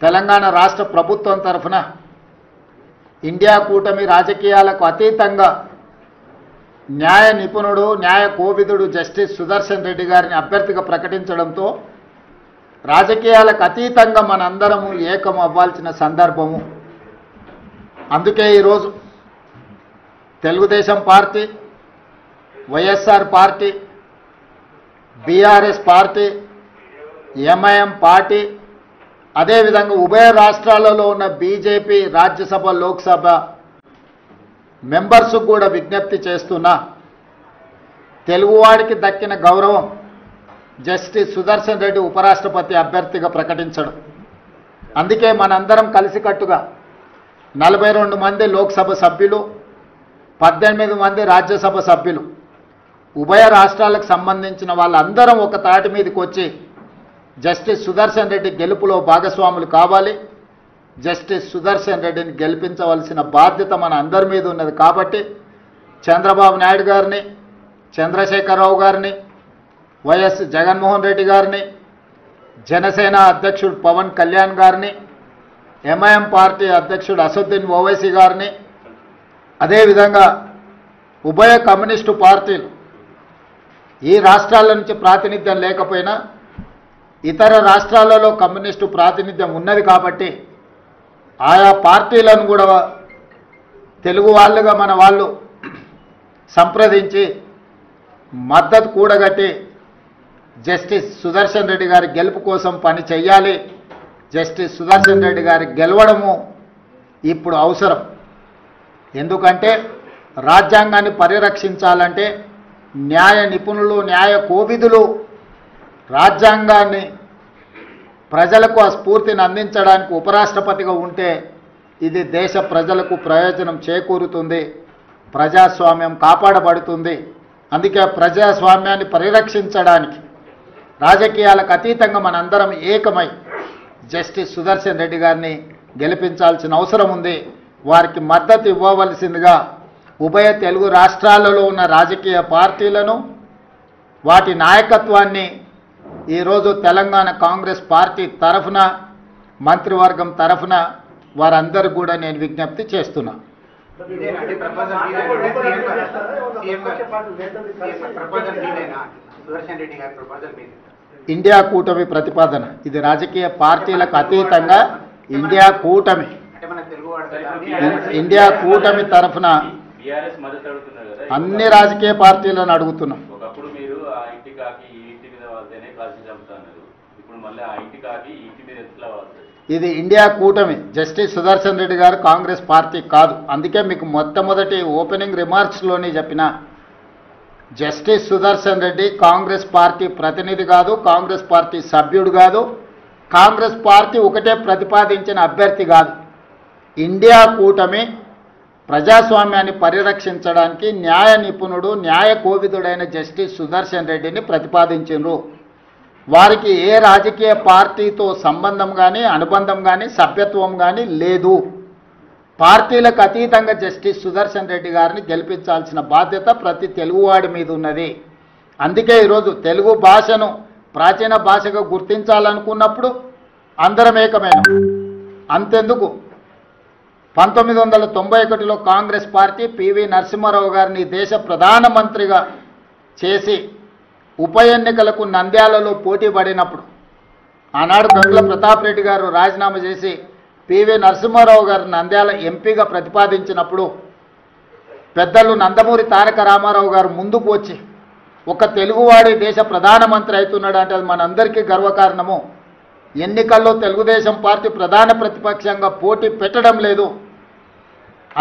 తెలంగాణ రాష్ట్ర ప్రభుత్వం తరఫున ఇండియా కూటమి రాజకీయాలకు అతీతంగా న్యాయ నిపుణుడు న్యాయ కోవిదుడు జస్టిస్ సుదర్శన్ రెడ్డి గారిని అభ్యర్థిగా ప్రకటించడంతో రాజకీయాలకు అతీతంగా మనందరము ఏకం అవ్వాల్సిన సందర్భము. అందుకే ఈరోజు Telugu Desam party, YSR party, BRS party, MIM party, అదేవిధంగా ఉభయ రాష్ట్రాలలో ఉన్న బీజేపీ రాజ్యసభ లోక్సభ మెంబర్స్కు కూడా విజ్ఞప్తి చేస్తున్నా, తెలుగువాడికి దక్కిన గౌరవం జస్టిస్ సుదర్శన్ రెడ్డి ఉపరాష్ట్రపతి అభ్యర్థిగా ప్రకటించడం. అందుకే మనందరం కలిసికట్టుగా 42 మంది లోక్సభ సభ్యులు, 18 మంది రాజ్యసభ సభ్యులు, ఉభయ రాష్ట్రాలకు సంబంధించిన వాళ్ళందరం ఒక తాటి మీదకి వచ్చి జస్టిస్ సుదర్శన్ రెడ్డి గెలుపులో భాగస్వాములు కావాలి. జస్టిస్ సుదర్శన్ రెడ్డిని గెలిపించవలసిన బాధ్యత మన అందరి మీద ఉన్నది. కాబట్టి చంద్రబాబు నాయుడు గారిని, చంద్రశేఖరరావు గారిని, వైఎస్ జగన్మోహన్ రెడ్డి గారిని, జనసేన అధ్యక్షుడు పవన్ కళ్యాణ్ గారిని, ఎంఐఎం పార్టీ అధ్యక్షుడు అసదుద్దీన్ ఓవైసీ గారిని, అదేవిధంగా ఉభయ కమ్యూనిస్టు పార్టీలు ఈ రాష్ట్రాల నుంచి ప్రాతినిధ్యం లేకపోయినా ఇతర రాష్ట్రాలలో కమ్యూనిస్టు ప్రాతినిధ్యం ఉన్నది కాబట్టి ఆయా పార్టీలను కూడా తెలుగు వాళ్ళుగా మన వాళ్ళు సంప్రదించి మద్దతు కూడగట్టి జస్టిస్ సుదర్శన్ రెడ్డి గారి గెలుపు కోసం పని చేయాలి. జస్టిస్ సుదర్శన్ రెడ్డి గారి గెలవడము ఇప్పుడు అవసరం. ఎందుకంటే రాజ్యాంగాన్ని పరిరక్షించాలంటే న్యాయ నిపుణులు, న్యాయ కోవిదులు రాజ్యాంగాన్ని ప్రజలకు ఆ స్ఫూర్తిని అందించడానికి ఉపరాష్ట్రపతిగా ఉంటే ఇది దేశ ప్రజలకు ప్రయోజనం చేకూరుతుంది, ప్రజాస్వామ్యం కాపాడబడుతుంది. అందుకే ప్రజాస్వామ్యాన్ని పరిరక్షించడానికి రాజకీయాలకు అతీతంగా మనందరం ఏకమై జస్టిస్ సుదర్శన్ రెడ్డి గారిని గెలిపించాల్సిన అవసరం ఉంది. వారికి మద్దతు ఇవ్వవలసిందిగా ఉభయ తెలుగు రాష్ట్రాలలో ఉన్న రాజకీయ పార్టీలను, వాటి నాయకత్వాన్ని ఈరోజు తెలంగాణ కాంగ్రెస్ పార్టీ తరఫున, మంత్రివర్గం తరఫున వారందరూ కూడా నేను విజ్ఞప్తి చేస్తున్నా. ఇండియా కూటమి ప్రతిపాదన ఇది రాజకీయ పార్టీలకు అతీతంగా ఇండియా కూటమి తరఫున అన్ని రాజకీయ పార్టీలను అడుగుతున్నాం. ఇది ఇండియా కూటమి, జస్టిస్ సుదర్శన్ రెడ్డి గారు కాంగ్రెస్ పార్టీ కాదు. అందుకే మీకు మొట్టమొదటి ఓపెనింగ్ రిమార్క్స్లోనే చెప్పిన జస్టిస్ సుదర్శన్ రెడ్డి కాంగ్రెస్ పార్టీ ప్రతినిధి కాదు, కాంగ్రెస్ పార్టీ సభ్యుడు కాదు, కాంగ్రెస్ పార్టీ ఒకటే ప్రతిపాదించిన అభ్యర్థి కాదు. ఇండియా కూటమి ప్రజాస్వామ్యాన్ని పరిరక్షించడానికి న్యాయ నిపుణుడు, న్యాయ కోవిదుడైన జస్టిస్ సుదర్శన్ రెడ్డిని ప్రతిపాదించారు. వారికి ఏ రాజకీయ పార్టీతో సంబంధం కానీ, అనుబంధం కానీ, సభ్యత్వం కానీ లేదు. పార్టీలకు అతీతంగా జస్టిస్ సుదర్శన్ రెడ్డి గారిని గెలిపించాల్సిన బాధ్యత ప్రతి తెలుగువాడి మీద ఉన్నది. అందుకే ఈరోజు తెలుగు భాషను ప్రాచీన భాషగా గుర్తించాలనుకున్నప్పుడు అందరం ఏకమైన. అంతెందుకు 1991లో కాంగ్రెస్ పార్టీ పివి నరసింహారావు గారిని దేశ ప్రధానమంత్రిగా చేసి ఉప ఎన్నికలకు నంద్యాలలో పోటీ పడినప్పుడు ఆనాడు గంగుల ప్రతాప్ రెడ్డి గారు రాజీనామా చేసి పివి నరసింహారావు గారు నంద్యాల ఎంపీగా ప్రతిపాదించినప్పుడు పెద్దలు నందమూరి తారక రామారావు గారు ముందుకు వచ్చి ఒక తెలుగువాడి దేశ ప్రధానమంత్రి అవుతున్నాడు అంటే అది మనందరికీ గర్వకారణము. ఎన్నికల్లో తెలుగుదేశం పార్టీ ప్రధాన ప్రతిపక్షంగా పోటీ పెట్టడం లేదు,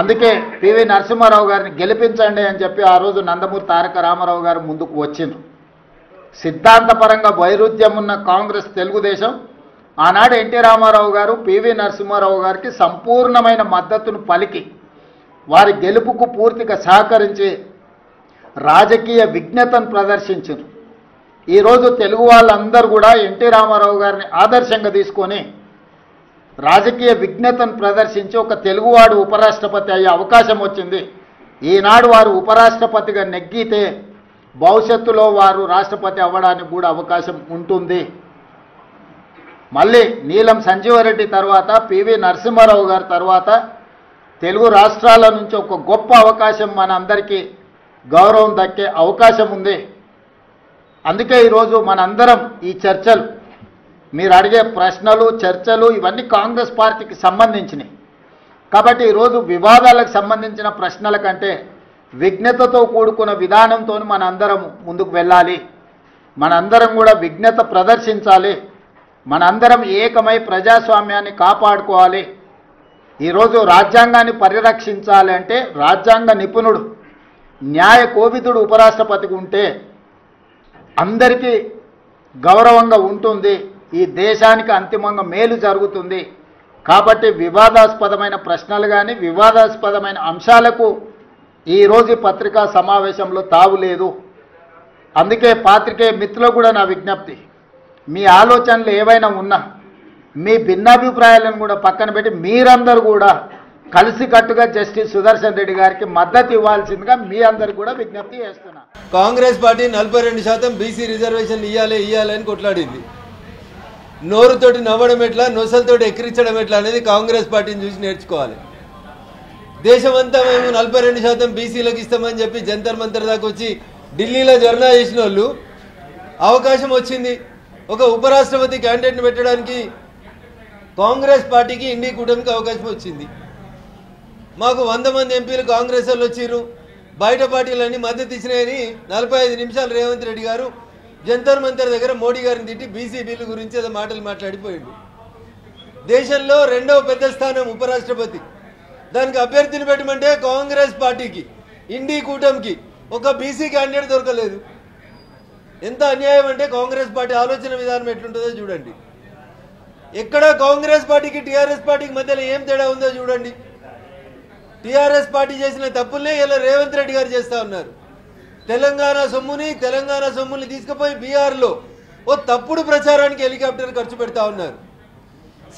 అందుకే పివి నరసింహారావు గారిని గెలిపించండి అని చెప్పి ఆ రోజు నందమూరి తారక రామారావు గారు ముందుకు వచ్చిండ్రు. సిద్ధాంతపరంగా వైరుధ్యం ఉన్న కాంగ్రెస్, తెలుగుదేశం ఆనాడు ఎన్టీ రామారావు గారు పివి నరసింహారావు గారికి సంపూర్ణమైన మద్దతును పలికి వారి గెలుపుకు పూర్తిగా సహకరించి రాజకీయ విజ్ఞతను ప్రదర్శించారు. ఈరోజు తెలుగు వాళ్ళందరూ కూడా ఎన్టీ రామారావు గారిని ఆదర్శంగా తీసుకొని రాజకీయ విజ్ఞతను ప్రదర్శించి ఒక తెలుగువాడు ఉపరాష్ట్రపతి అయ్యే అవకాశం వచ్చింది. ఈనాడు వారు ఉపరాష్ట్రపతిగా నెగ్గితే భవిష్యత్తులో వారు రాష్ట్రపతి అవ్వడానికి కూడా అవకాశం ఉంటుంది. మళ్ళీ నీలం సంజీవరెడ్డి తర్వాత పివి నరసింహారావు గారి తర్వాత తెలుగు రాష్ట్రాల నుంచి ఒక గొప్ప అవకాశం మన అందరికీ గౌరవం దక్కే అవకాశం ఉంది. అందుకే ఈరోజు మనందరం ఈ చర్చలు, మీరు అడిగే ప్రశ్నలు, చర్చలు ఇవన్నీ కాంగ్రెస్ పార్టీకి సంబంధించినవి. కాబట్టి ఈరోజు వివాదాలకు సంబంధించిన ప్రశ్నల కంటే విజ్ఞతతో కూడుకున్న విధానంతో మనందరం ముందుకు వెళ్ళాలి. మనందరం కూడా విజ్ఞత ప్రదర్శించాలి. మనందరం ఏకమై ప్రజాస్వామ్యాన్ని కాపాడుకోవాలి. ఈరోజు రాజ్యాంగాన్ని పరిరక్షించాలి అంటే రాజ్యాంగ నిపుణుడు, న్యాయ కోవిదుడు ఉపరాష్ట్రపతికి ఉంటే అందరికీ గౌరవంగా ఉంటుంది. ఈ దేశానికి అంతిమంగా మేలు జరుగుతుంది. కాబట్టి వివాదాస్పదమైన ప్రశ్నలు కానీ వివాదాస్పదమైన అంశాలకు ఈరోజు పత్రికా సమావేశంలో తావు లేదు. అందుకే పాత్రికేయ మిత్రులు కూడా నా విజ్ఞప్తి, మీ ఆలోచనలు ఏవైనా ఉన్నా మీ భిన్నాభిప్రాయాలను కూడా పక్కన పెట్టి మీరందరూ కూడా కలిసికట్టుగా జస్టిస్ సుదర్శన్ రెడ్డి గారికి మద్దతు ఇవ్వాల్సిందిగా మీ అందరికి కూడా విజ్ఞప్తి చేస్తున్నా. కాంగ్రెస్ పార్టీ 42% బీసీ రిజర్వేషన్ ఇయ్యాలని కొట్లాడింది. నోరుతోటి నవ్వడం ఎట్లా, నొసలతోటి ఎక్కిరించడం ఎట్లా అనేది కాంగ్రెస్ పార్టీని చూసి నేర్చుకోవాలి. దేశమంతా మేము 42% బీసీలకు ఇస్తామని చెప్పి జంతర్ మంతర్ దాకా వచ్చి ఢిల్లీలో ధర్నా చేసిన వాళ్ళు అవకాశం వచ్చింది. ఒక ఉపరాష్ట్రపతి క్యాండిడేట్ని పెట్టడానికి కాంగ్రెస్ పార్టీకి ఇండి కూటమికి అవకాశం వచ్చింది. మాకు 100 మంది ఎంపీలు కాంగ్రెస్ వాళ్ళు వచ్చిర్రు, బయట పార్టీలన్నీ మద్దతు ఇచ్చినాయని 45 నిమిషాలు రేవంత్ రెడ్డి గారు జంతర్ మంతర్ దగ్గర మోడీ గారిని తిట్టి బీసీ బిల్లు గురించి ఏదో మాటలు మాట్లాడిపోయిండు. దేశంలో 2వ పెద్ద స్థానం ఉపరాష్ట్రపతి, దానికి అభ్యర్థిని పెట్టమంటే కాంగ్రెస్ పార్టీకి ఇండి కూటమికి ఒక బీసీ క్యాండిడేట్ దొరకలేదు. ఎంత అన్యాయం అంటే కాంగ్రెస్ పార్టీ ఆలోచన విధానం ఎట్లుంటుందో చూడండి. ఎక్కడ కాంగ్రెస్ పార్టీకి టీఆర్ఎస్ పార్టీకి మధ్యలో ఏం తేడా ఉందో చూడండి. టీఆర్ఎస్ పార్టీ చేసిన తప్పులనే ఇలా రేవంత్ రెడ్డి గారు చేస్తూ ఉన్నారు. తెలంగాణ సొమ్ముని తీసుకుపోయి బీహార్లో ఓ తప్పుడు ప్రచారానికి హెలికాప్టర్ ఖర్చు పెడతా ఉన్నారు.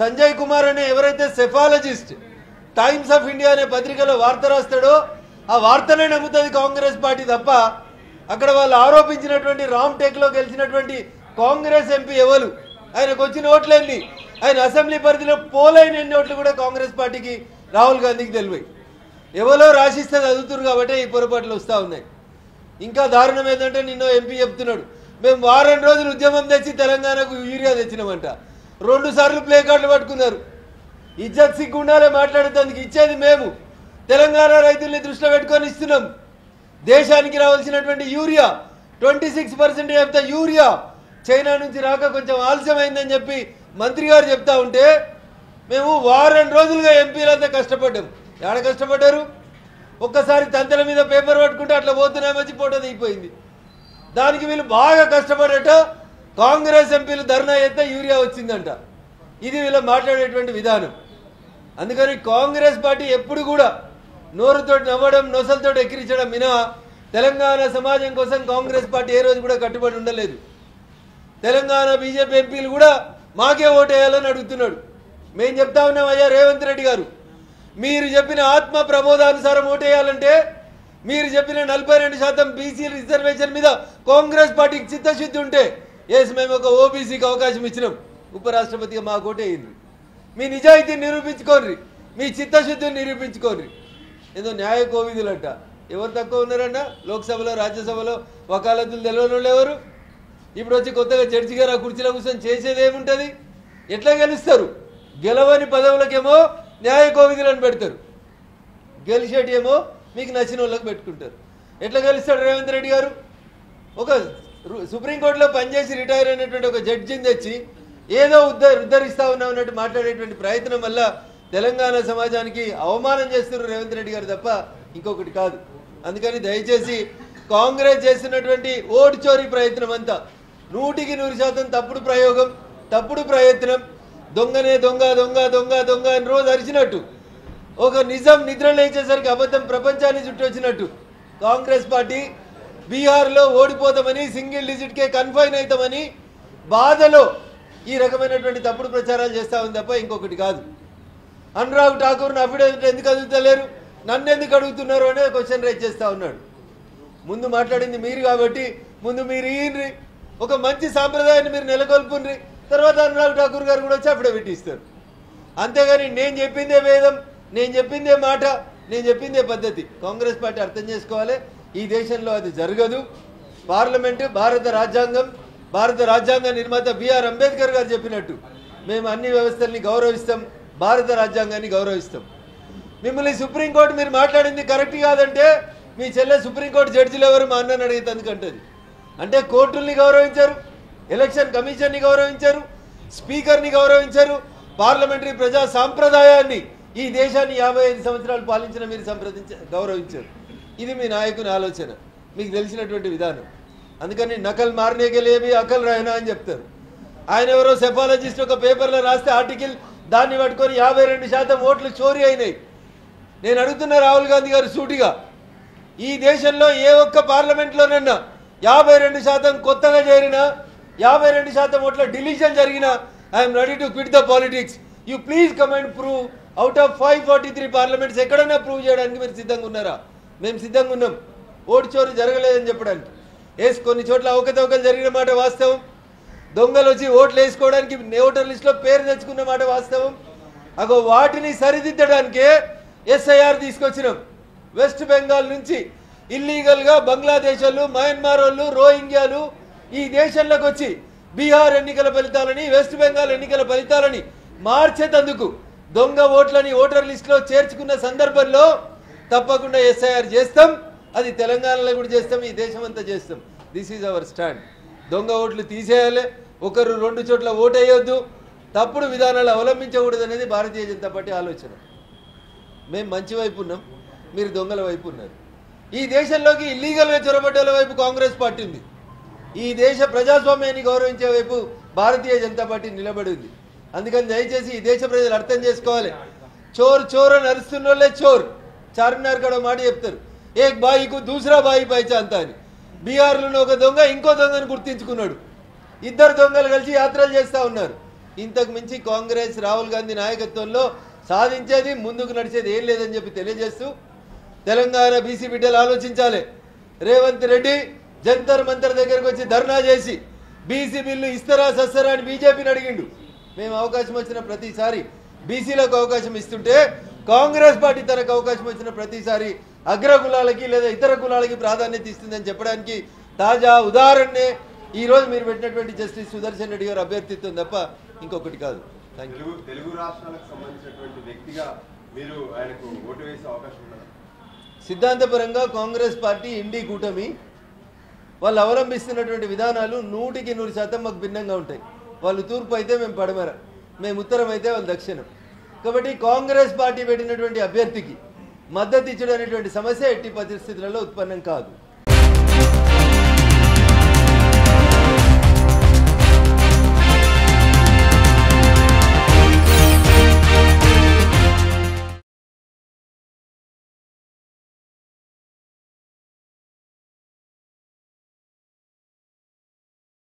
సంజయ్ కుమార్ అనే ఎవరైతే సెఫాలజిస్ట్ టైమ్స్ ఆఫ్ ఇండియా అనే పత్రికలో వార్త రాస్తాడో ఆ వార్తనే నమ్ముతుంది కాంగ్రెస్ పార్టీ తప్ప అక్కడ వాళ్ళు ఆరోపించినటువంటి రామ్టెక్లో గెలిచినటువంటి కాంగ్రెస్ ఎంపీ ఎవరు, ఆయనకు వచ్చిన ఓట్లన్నీ, ఆయన అసెంబ్లీ పరిధిలో పోలైన ఎన్ని ఓట్లు కూడా కాంగ్రెస్ పార్టీకి రాహుల్ గాంధీకి తెలివై ఎవరో రాసిస్తే చదువుతున్నారు కాబట్టి ఈ పొరపాట్లు వస్తూ ఉన్నాయి. ఇంకా దారుణం ఏంటంటే నిన్న ఎంపీ చెప్తున్నాడు, మేము వారం రోజులు ఉద్యమం తెచ్చి తెలంగాణకు యూరియా తెచ్చినామంట. 2 సార్లు ప్లే కార్డులు పట్టుకున్నారు. ఇజ్జత్ సిగ్గుండాలే మాట్లాడేందుకు ఇచ్చేది మేము తెలంగాణ రైతుల్ని దృష్టిలో పెట్టుకొని ఇస్తున్నాం. దేశానికి రావాల్సినటువంటి యూరియా 26% చెప్తా యూరియా చైనా నుంచి రాక కొంచెం ఆలస్యమైందని చెప్పి మంత్రి గారు చెప్తా ఉంటే మేము వారం రోజులుగా ఎంపీలంతా కష్టపడ్డాం. ఎక్కడ కష్టపడ్డారు? ఒక్కసారి తంతల మీద పేపర్ పట్టుకుంటే అట్లా పోతున్నామొచ్చి ఫోటో దిగిపోయింది. దానికి వీళ్ళు బాగా కష్టపడట కాంగ్రెస్ ఎంపీలు ధర్నా చేస్తే యూరియా వచ్చిందంట. ఇది వీళ్ళు మాట్లాడేటువంటి విధానం. అందుకని కాంగ్రెస్ పార్టీ ఎప్పుడు కూడా నోరుతోటి నవ్వడం, నొసలతోటి ఎక్కిరించడం మినహా తెలంగాణ సమాజం కోసం కాంగ్రెస్ పార్టీ ఏ రోజు కూడా కట్టుబడి ఉండలేదు. తెలంగాణ బీజేపీ ఎంపీలు కూడా మాకే ఓటేయాలని అడుగుతున్నాడు. మేము చెప్తా ఉన్నాం, అయ్యా రేవంత్ రెడ్డి గారు, మీరు చెప్పిన ఆత్మ ప్రబోధానుసారం ఓటేయాలంటే మీరు చెప్పిన 42% బీసీ రిజర్వేషన్ మీద కాంగ్రెస్ పార్టీకి చిత్తశుద్ధి ఉంటే ఎస్ మేము ఒక ఓబీసీకి అవకాశం ఇచ్చినాం, ఉపరాష్ట్రపతిగా మాకు ఓటేయండి. మీ నిజాయితీని నిరూపించుకోండి, మీ చిత్తశుద్ధిని నిరూపించుకోండి. ఏదో న్యాయ కోవిదులంట. ఎవరు తక్కువ ఉన్నారన్న లోక్సభలో రాజ్యసభలో వకాలతులు తెలియని వాళ్ళు ఎవరు? ఇప్పుడు వచ్చి కొత్తగా జడ్జి గారు ఆ కుర్చీలో కూర్చొని చేసేది ఏముంటుంది? ఎట్లా గెలుస్తారు? గెలవని పదవులకేమో న్యాయ కోవిదులను పెడతారు, గెలిచేటి ఏమో మీకు నచ్చిన వాళ్ళకి పెట్టుకుంటారు. ఎట్లా గెలుస్తాడు రేవంత్ రెడ్డి గారు? ఒక సుప్రీంకోర్టులో పనిచేసి రిటైర్ అయినటువంటి ఒక జడ్జిని తెచ్చి ఏదో ఉద్ధరిస్తా ఉన్నట్టు మాట్లాడేటువంటి ప్రయత్నం వల్ల తెలంగాణ సమాజానికి అవమానం చేస్తున్నారు రేవంత్ రెడ్డి గారు తప్ప ఇంకొకటి కాదు. అందుకని దయచేసి కాంగ్రెస్ చేస్తున్నటువంటి ఓటు చోరీ ప్రయత్నం అంతా 100% తప్పుడు ప్రయోగం, తప్పుడు ప్రయత్నం. దొంగనే దొంగ దొంగ దొంగ దొంగ అని రోజు అరిచినట్టు, ఒక నిజం నిద్ర లేచేసరికి అబద్ధం ప్రపంచాన్ని చుట్టూ వచ్చినట్టు కాంగ్రెస్ పార్టీ బీహార్లో ఓడిపోతామని, సింగిల్ డిజిట్కే కన్ఫైన్ అవుతామని బాధలో ఈ రకమైనటువంటి తప్పుడు ప్రచారాలు చేస్తూ ఉంది తప్ప ఇంకొకటి కాదు. అనురాగ్ ఠాకూర్ని అఫిడవిట్ ఎందుకు అడుగుతలేరు, నన్ను ఎందుకు అడుగుతున్నారు అనే క్వశ్చన్ రైజ్ చేస్తూ ఉన్నాడు. ముందు మాట్లాడింది మీరు కాబట్టి ముందు మీరు ఈయనరి ఒక మంచి సాంప్రదాయాన్ని మీరు నెలకొల్పుండ్రి. తర్వాత అనురాగ్ ఠాకూర్ గారు కూడా వచ్చి అఫిడవిట్ ఇస్తారు. అంతేగాని నేను చెప్పిందే వేదం, నేను చెప్పిందే మాట, నేను చెప్పిందే పద్ధతి. కాంగ్రెస్ పార్టీ అర్థం చేసుకోవాలి, ఈ దేశంలో అది జరగదు. పార్లమెంటు భారత రాజ్యాంగ నిర్మాత బిఆర్ అంబేద్కర్ గారు చెప్పినట్టు మేము అన్ని వ్యవస్థల్ని గౌరవిస్తాం, భారత రాజ్యాంగాన్ని గౌరవిస్తాం. మిమ్మల్ని సుప్రీంకోర్టు మీరు మాట్లాడింది కరెక్ట్ కాదంటే మీ చెల్లె సుప్రీంకోర్టు జడ్జిలు ఎవరు మా అన్నని అడిగేందుకంటది. అంటే కోర్టుల్ని గౌరవించారు, ఎలక్షన్ కమిషన్ని గౌరవించారు, స్పీకర్ని గౌరవించారు, పార్లమెంటరీ ప్రజా సాంప్రదాయాన్ని ఈ దేశాన్ని 55 సంవత్సరాలు పాలించిన మీరు గౌరవించారు. ఇది మీ నాయకుని ఆలోచన, మీకు తెలిసినటువంటి విధానం. అందుకని నకల్ మార్నేకే లేవి అకల్ రహనా అని చెప్తారు. ఆయన ఎవరో సెఫాలజిస్ట్ ఒక పేపర్లో రాస్తే ఆర్టికల్, దాన్ని పట్టుకొని 52% ఓట్లు చోరీ అయినాయి. నేను అడుగుతున్న రాహుల్ గాంధీ గారు సూటిగా, ఈ దేశంలో ఏ ఒక్క పార్లమెంట్లోనన్నా 52% కొత్తగా చేరినా 52% ఓట్ల డిలీషన్ జరిగినా I'm ready to quit the politics. You please come and prove out of 543 parliaments ఎక్కడైనా ప్రూవ్ చేయడానికి మీరు సిద్ధంగా ఉన్నారా? మేము సిద్ధంగా ఉన్నాం. ఓటు చోరీ జరగలేదని చెప్పడానికి. కొన్ని చోట్ల అవకతవకలు జరిగిన మాట వాస్తవం. దొంగలు వచ్చి ఓట్లు వేసుకోవడానికి ఓటర్ లిస్టులో పేరు తెచ్చుకున్న మాట వాస్తవం. వాటిని సరిదిద్దడానికే ఎస్ఐఆర్ తీసుకొచ్చినాం. వెస్ట్ బెంగాల్ నుంచి ఇల్లీగల్గా బంగ్లాదేశ్ వాళ్ళు, మయన్మార్ వాళ్ళు, రోహింగ్యాలు ఈ దేశంలోకి వచ్చి బీహార్ ఎన్నికల ఫలితాలని, వెస్ట్ బెంగాల్ ఎన్నికల ఫలితాలని మార్చేందుకు దొంగ ఓట్లని ఓటర్ లిస్టులో చేర్చుకున్న సందర్భంలో తప్పకుండా ఎస్ఐఆర్ చేస్తాం. అది తెలంగాణలో కూడా చేస్తాం, ఈ దేశం అంతా చేస్తాం. This is our stand. దొంగ ఓట్లు తీసేయాలి, ఒకరు 2 చోట్ల ఓటు వేయొద్దు, తప్పుడు విధానాలు అవలంబించకూడదు అనేది భారతీయ జనతా పార్టీ ఆలోచన. మేము మంచి వైపు ఉన్నాం, మీరు దొంగల వైపు ఉన్నారు. ఈ దేశంలోకి ఇల్లీగల్గా చొరబడ్డల వైపు కాంగ్రెస్ పార్టీ ఉంది. ఈ దేశ ప్రజాస్వామ్యాన్ని గౌరవించే వైపు భారతీయ జనతా పార్టీ నిలబడి ఉంది. అందుకని దయచేసి ఈ దేశ ప్రజలు అర్థం చేసుకోవాలి. చోర్ చోర్ అని అరుస్తున్న వాళ్ళే చోర్. చార్మినార్ కాడ మాట చెప్తారు, ఏక్ బాయికు దూసరా బాయి పైచాంత అని. బీహార్లో ఒక దొంగ ఇంకో దొంగను గుర్తించుకున్నాడు. 2 దొంగలు కలిసి యాత్రలు చేస్తూ ఉన్నారు. ఇంతకు మించి కాంగ్రెస్ రాహుల్ గాంధీ నాయకత్వంలో సాధించేది, ముందుకు నడిచేది ఏం లేదని చెప్పి తెలియజేస్తూ, తెలంగాణ బీసీ బిడ్డలు ఆలోచించాలి. రేవంత్ రెడ్డి జంతర్ మంతర్ దగ్గరకు వచ్చి ధర్నా చేసి బీసీ బిల్లు ఇస్తారా సస్తారా అని బీజేపీని అడిగిండు. మేము అవకాశం వచ్చిన ప్రతిసారి బీసీలకు అవకాశం ఇస్తుంటే కాంగ్రెస్ పార్టీ తనకు అవకాశం వచ్చిన ప్రతిసారి అగ్రకులాలకి లేదా ఇతర కులాలకి ప్రాధాన్యత ఇస్తుందని చెప్పడానికి తాజా ఉదాహరణే ఈరోజు మీరు పెట్టినటువంటి జస్టిస్ సుదర్శన్ రెడ్డి గారు అభ్యర్థిత్వం తప్ప ఇంకొకటి కాదు. తెలుగు రాష్ట్రాలకు సంబంధించినటువంటి వ్యక్తిగా మీరు ఆయనకు ఓటు వేసే అవకాశం ఉన్నదా? సిద్ధాంతపరంగా కాంగ్రెస్ పార్టీ ఇండి కూటమి వాళ్ళు అవలంబిస్తున్నటువంటి విధానాలు 100% మాకు భిన్నంగా ఉంటాయి. వాళ్ళు తూర్పు అయితే మేము పడమర, మేము ఉత్తరం అయితే వాళ్ళు దక్షిణం. కాబట్టి కాంగ్రెస్ పార్టీ పెట్టినటువంటి అభ్యర్థికి మద్దతు ఇచ్చడం అనేటువంటి సమస్య ఎట్టి పరిస్థితులలో ఉత్పన్నం కాదు.